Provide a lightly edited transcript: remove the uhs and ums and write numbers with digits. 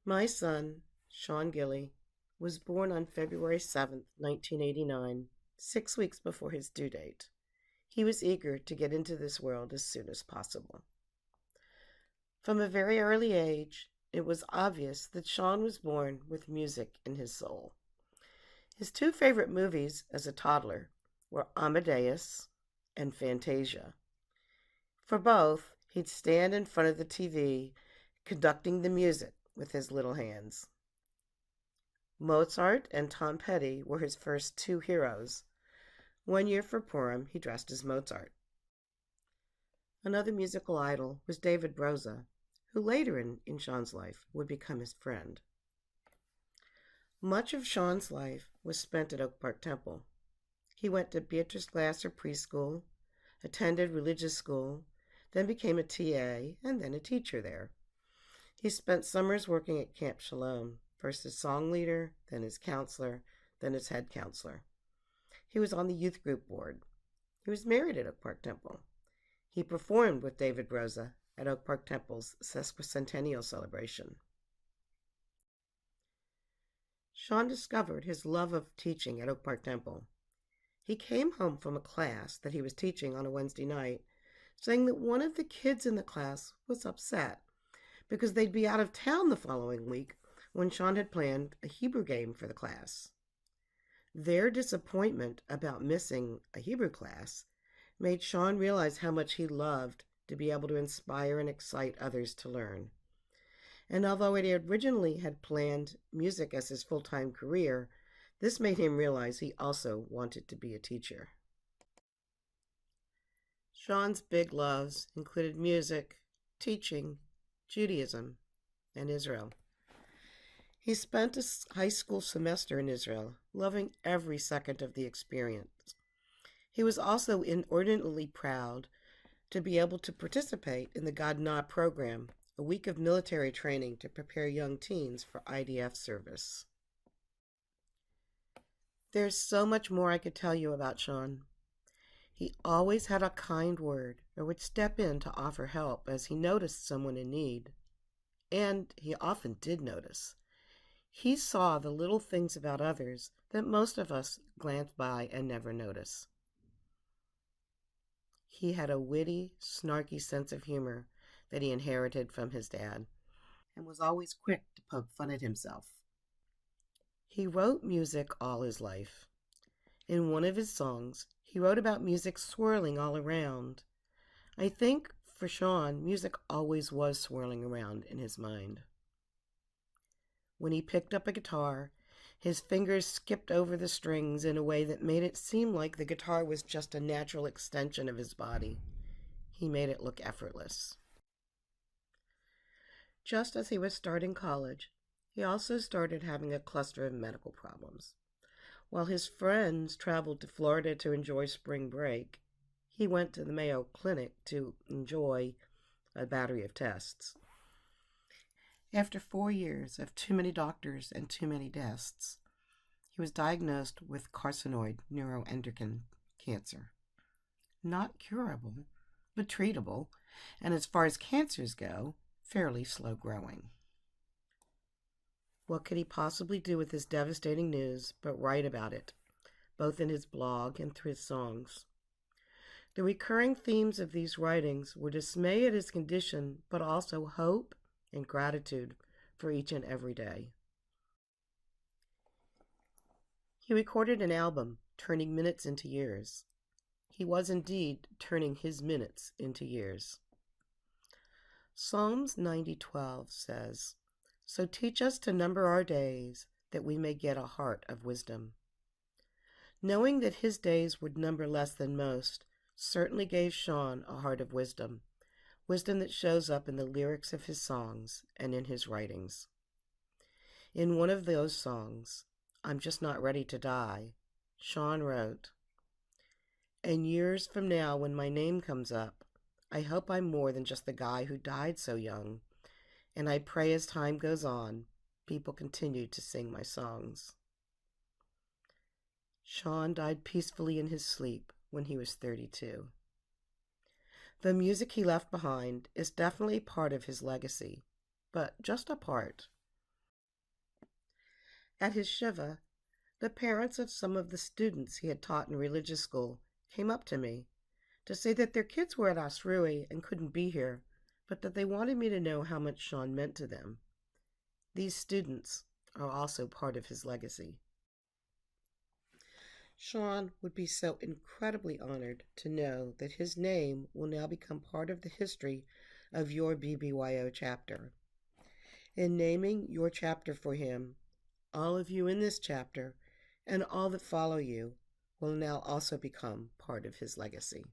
My son, Shawn Gilley, was born on February 7th, 1989, 6 weeks before his due date. He was eager to get into this world as soon as possible. From a very early age, it was obvious that Shawn was born with music in his soul. His two favorite movies as a toddler were Amadeus and Fantasia. For both, he'd stand in front of the TV conducting the music with his little hands. Mozart and Tom Petty were his first two heroes. One year for Purim, he dressed as Mozart. Another musical idol was David Broza, who later in Shawn's life would become his friend. Much of Shawn's life was spent at Oak Park Temple. He went to Beatrice Glasser Preschool, attended religious school, then became a TA, and then a teacher there. He spent summers working at Camp Shalom, first as song leader, then as counselor, then as head counselor. He was on the youth group board. He was married at Oak Park Temple. He performed with David Broza at Oak Park Temple's sesquicentennial celebration. Shawn discovered his love of teaching at Oak Park Temple. He came home from a class that he was teaching on a Wednesday night, saying that one of the kids in the class was upset because they'd be out of town the following week when Shawn had planned a Hebrew game for the class. Their disappointment about missing a Hebrew class made Shawn realize how much he loved to be able to inspire and excite others to learn. And although he originally had planned music as his full-time career, this made him realize he also wanted to be a teacher. Shawn's big loves included music, teaching, Judaism, and Israel. He spent a high school semester in Israel, loving every second of the experience. He was also inordinately proud to be able to participate in the Gadna program, a week of military training to prepare young teens for IDF service. There's so much more I could tell you about Shawn. He always had a kind word or would step in to offer help as he noticed someone in need. And he often did notice. He saw the little things about others that most of us glance by and never notice. He had a witty, snarky sense of humor that he inherited from his dad, and was always quick to poke fun at himself. He wrote music all his life. In one of his songs, he wrote about music swirling all around. I think, for Shawn, music always was swirling around in his mind. When he picked up a guitar, his fingers skipped over the strings in a way that made it seem like the guitar was just a natural extension of his body. He made it look effortless. Just as he was starting college, he also started having a cluster of medical problems. While his friends traveled to Florida to enjoy spring break, he went to the Mayo Clinic to enjoy a battery of tests. After 4 years of too many doctors and too many tests, he was diagnosed with carcinoid neuroendocrine cancer. Not curable, but treatable, and as far as cancers go, fairly slow growing. What could he possibly do with this devastating news but write about it, both in his blog and through his songs? The recurring themes of these writings were dismay at his condition, but also hope and gratitude for each and every day. He recorded an album, Turning Minutes into Years. He was indeed turning his minutes into years. Psalms 90:12 says, "So teach us to number our days, that we may get a heart of wisdom." Knowing that his days would number less than most certainly gave Shawn a heart of wisdom, wisdom that shows up in the lyrics of his songs and in his writings. In one of those songs, I'm Just Not Ready to Die, Shawn wrote, "And years from now when my name comes up, I hope I'm more than just the guy who died so young, and I pray as time goes on, people continue to sing my songs." Shawn died peacefully in his sleep when he was 32. The music he left behind is definitely part of his legacy, but just a part. At his shiva, the parents of some of the students he had taught in religious school came up to me to say that their kids were at Asrui and couldn't be here, but that they wanted me to know how much Shawn meant to them. These students are also part of his legacy. Shawn would be so incredibly honored to know that his name will now become part of the history of your BBYO chapter. In naming your chapter for him, all of you in this chapter and all that follow you will now also become part of his legacy.